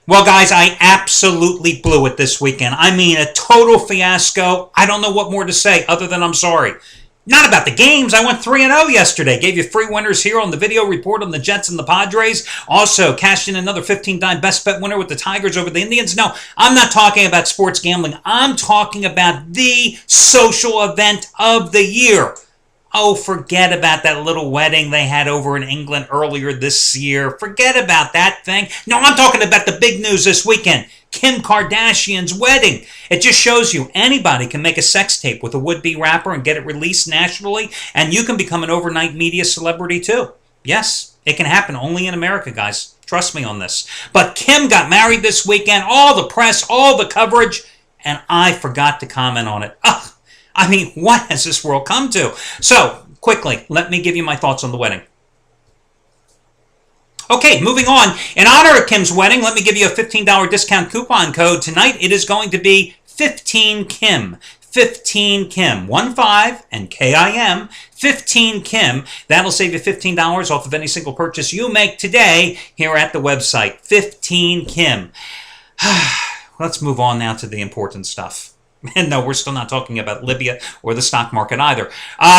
Well, guys, I absolutely blew it this weekend. I mean, a total fiasco. I don't know what more to say other than I'm sorry. Not about the games. I went 3-0 yesterday. Gave you free winners here on the video report on the Jets and the Padres. Also, cashed in another 15-time best bet winner with the Tigers over the Indians. No, I'm not talking about sports gambling. I'm talking about the social event of the year. Oh, forget about that little wedding they had over in England earlier this year. Forget about that thing. No, I'm talking about the big news this weekend. Kim Kardashian's wedding. It just shows you anybody can make a sex tape with a would-be rapper and get it released nationally, and you can become an overnight media celebrity too. Yes, it can happen only in America, guys. Trust me on this. But Kim got married this weekend. All the press, all the coverage, and I forgot to comment on it. Ugh. I mean, what has this world come to? So, quickly, let me give you my thoughts on the wedding. Okay, moving on. In honor of Kim's wedding, let me give you a $15 discount coupon code. Tonight, it is going to be 15KIM. 15KIM. 15 and KIM. 15KIM. That'll save you $15 off of any single purchase you make today here at the website. 15KIM. Let's move on now to the important stuff. And no, we're still not talking about Libya or the stock market either.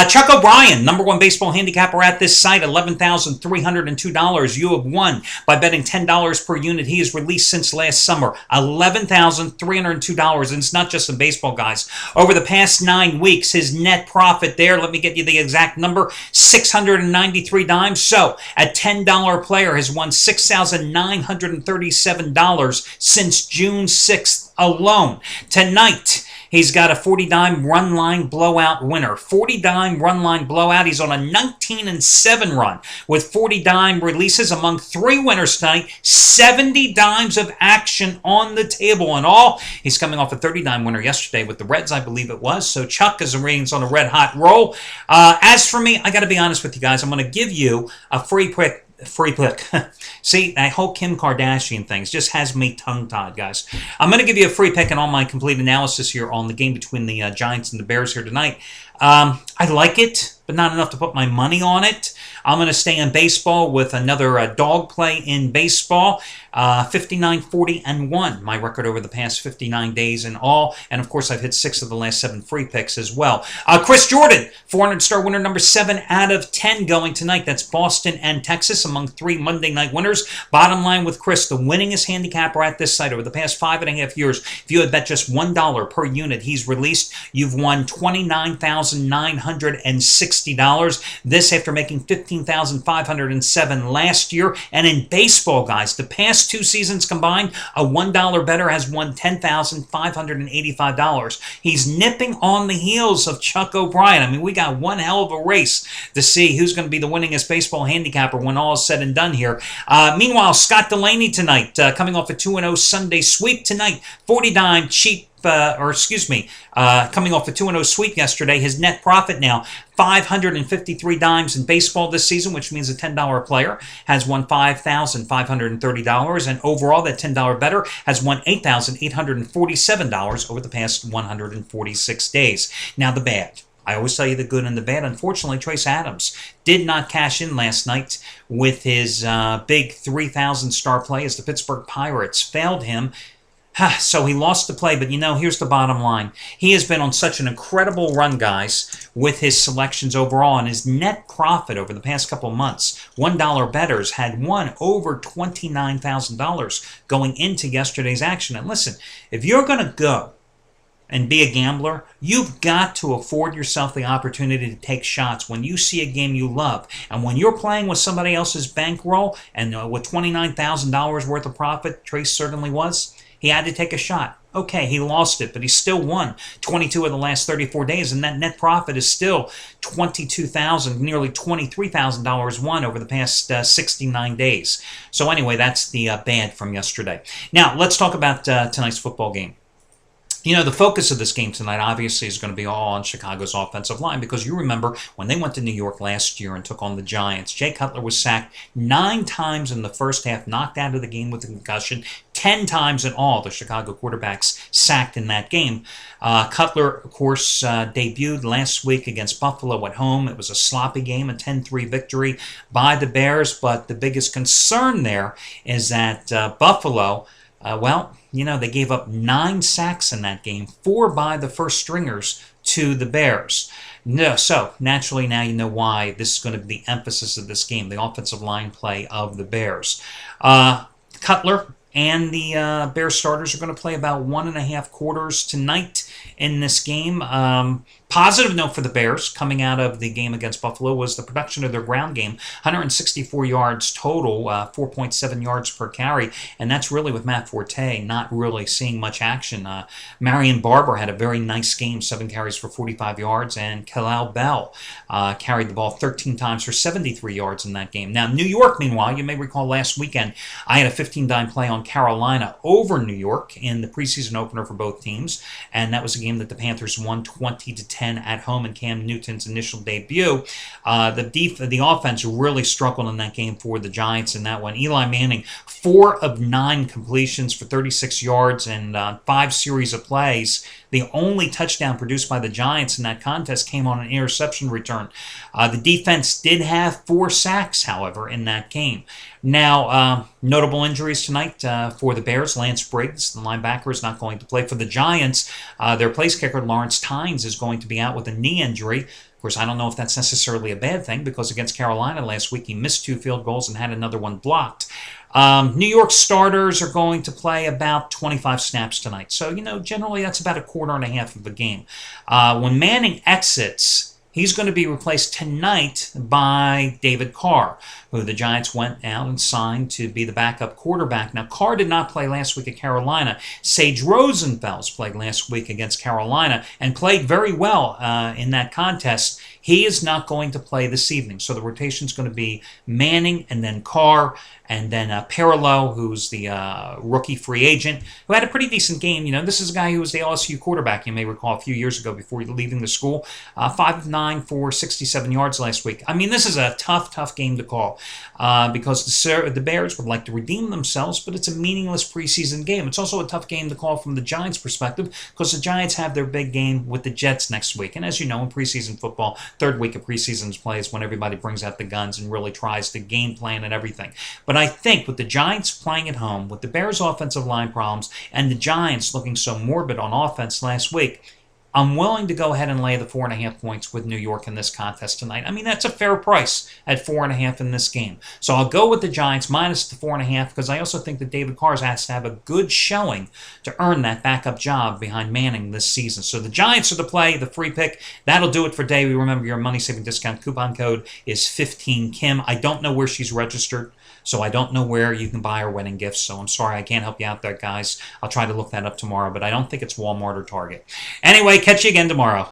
Chuck O'Brien, number one baseball handicapper at this site, $11,302. You have won by betting $10 per unit. He has released since last summer, $11,302. And it's not just in baseball, guys. Over the past 9 weeks, his net profit there, let me get you the exact number, 693 dimes. So a $10 player has won $6,937 since June 6th alone. Tonight, he's got a 40-dime run line blowout winner. 40-dime run line blowout. He's on a 19-7 run with 40-dime releases among 3 winners tonight. 70 dimes of action on the table in all. He's coming off a 30-dime winner yesterday with the Reds, I believe it was. So Chuck is on a red-hot roll. As for me, I got to be honest with you guys. I'm going to give you a free pick. See, that whole Kim Kardashian thing just has me tongue-tied, guys. I'm going to give you a free pick and all my complete analysis here on the game between the Giants and the Bears here tonight. I like it, but not enough to put my money on it. I'm going to stay in baseball with another dog play in baseball. 59, 40, and 1, my record over the past 59 days in all. And, of course, I've hit 6 of the last 7 free picks as well. Chris Jordan, 400-star winner number 7 out of 10 going tonight. That's Boston and Texas among 3 Monday night winners. Bottom line with Chris, the winningest handicapper at this site over the past 5.5 years. If you had bet just $1 per unit he's released, you've won $29,960. This after making $15,507 last year. And in baseball, guys, the past 2 seasons combined, a $1 bettor has won $10,585. He's nipping on the heels of Chuck O'Brien. I mean, we got one hell of a race to see who's going to be the winningest baseball handicapper when all is said and done here. Meanwhile, Scott Delaney tonight, coming off a 2-0 Sunday sweep tonight, 40-dime cheap. Coming off a 2-0 sweep yesterday, his net profit now 553 dimes in baseball this season, which means a $10 player has won $5,530, and overall that $10 bettor has won $8,847 over the past 146 days. Now the bad. I always tell you the good and the bad. Unfortunately, Trace Adams did not cash in last night with his big 3,000-star play as the Pittsburgh Pirates failed him. So he lost the play, but here's the bottom line. He has been on such an incredible run, guys, with his selections overall, and his net profit over the past couple of months. $1 bettors had won over $29,000 going into yesterday's action. And listen, if you're going to go and be a gambler, you've got to afford yourself the opportunity to take shots when you see a game you love. And when you're playing with somebody else's bankroll, and with $29,000 worth of profit, Trace certainly was, he had to take a shot. Okay, he lost it, but he still won 22 of the last 34 days, and that net profit is still $22,000, nearly $23,000 won over the past 69 days. So anyway, that's the bad from yesterday. Now, let's talk about tonight's football game. The focus of this game tonight obviously is going to be all on Chicago's offensive line, because you remember when they went to New York last year and took on the Giants, Jay Cutler was sacked 9 times in the first half, knocked out of the game with a concussion. 10 times in all, the Chicago quarterbacks sacked in that game. Cutler, of course, debuted last week against Buffalo at home. It was a sloppy game, a 10-3 victory by the Bears, but the biggest concern there is that Buffalo Well, they gave up 9 sacks in that game, 4 by the first stringers to the Bears. No, so naturally now you know why this is going to be the emphasis of this game, the offensive line play of the Bears. Cutler and the Bears starters are going to play about 1.5 quarters tonight in this game. Positive note for the Bears coming out of the game against Buffalo was the production of their ground game, 164 yards total, 4.7 yards per carry, and that's really with Matt Forte not really seeing much action. Marion Barber had a very nice game, 7 carries for 45 yards, and Kalal Bell carried the ball 13 times for 73 yards in that game. Now, New York, meanwhile, you may recall last weekend, I had a 15-dime play on Carolina over New York in the preseason opener for both teams, and that was a game that the Panthers won 20-10 at home in Cam Newton's initial debut. The offense really struggled in that game for the Giants in that one. Eli Manning, 4 of 9 completions for 36 yards and 5 series of plays. The only touchdown produced by the Giants in that contest came on an interception return. The defense did have 4 sacks, however, in that game. Now, notable injuries tonight for the Bears. Lance Briggs, the linebacker, is not going to play. For the Giants, their place kicker, Lawrence Tynes, is going to be out with a knee injury. Of course, I don't know if that's necessarily a bad thing because against Carolina last week, he missed 2 field goals and had another one blocked. New York starters are going to play about 25 snaps tonight. So, generally that's about 1/4 of the game. When Manning exits, he's going to be replaced tonight by David Carr, who the Giants went out and signed to be the backup quarterback. Now, Carr did not play last week at Carolina. Sage Rosenfels played last week against Carolina and played very well in that contest. He is not going to play this evening. So the rotation is going to be Manning and then Carr and then Perillo, who's the rookie free agent, who had a pretty decent game. This is a guy who was the LSU quarterback, you may recall, a few years ago before leaving the school. 5 of 9 for 67 yards last week. I mean, this is a tough game to call because the Bears would like to redeem themselves, but it's a meaningless preseason game. It's also a tough game to call from the Giants' perspective because the Giants have their big game with the Jets next week. And as you know, in preseason football, third week of preseason play is when everybody brings out the guns and really tries to game plan and everything. But I think with the Giants playing at home, with the Bears' offensive line problems, and the Giants looking so morbid on offense last week, I'm willing to go ahead and lay the 4.5 points with New York in this contest tonight. I mean, that's a fair price at 4.5 in this game. So I'll go with the Giants minus the 4.5 because I also think that David Carr has to have a good showing to earn that backup job behind Manning this season. So the Giants are the play, the free pick. That'll do it for Davey. Remember, your money-saving discount coupon code is 15Kim. I don't know where she's registered, so I don't know where you can buy her wedding gifts. So I'm sorry, I can't help you out there, guys. I'll try to look that up tomorrow, but I don't think it's Walmart or Target. Anyway, catch you again tomorrow.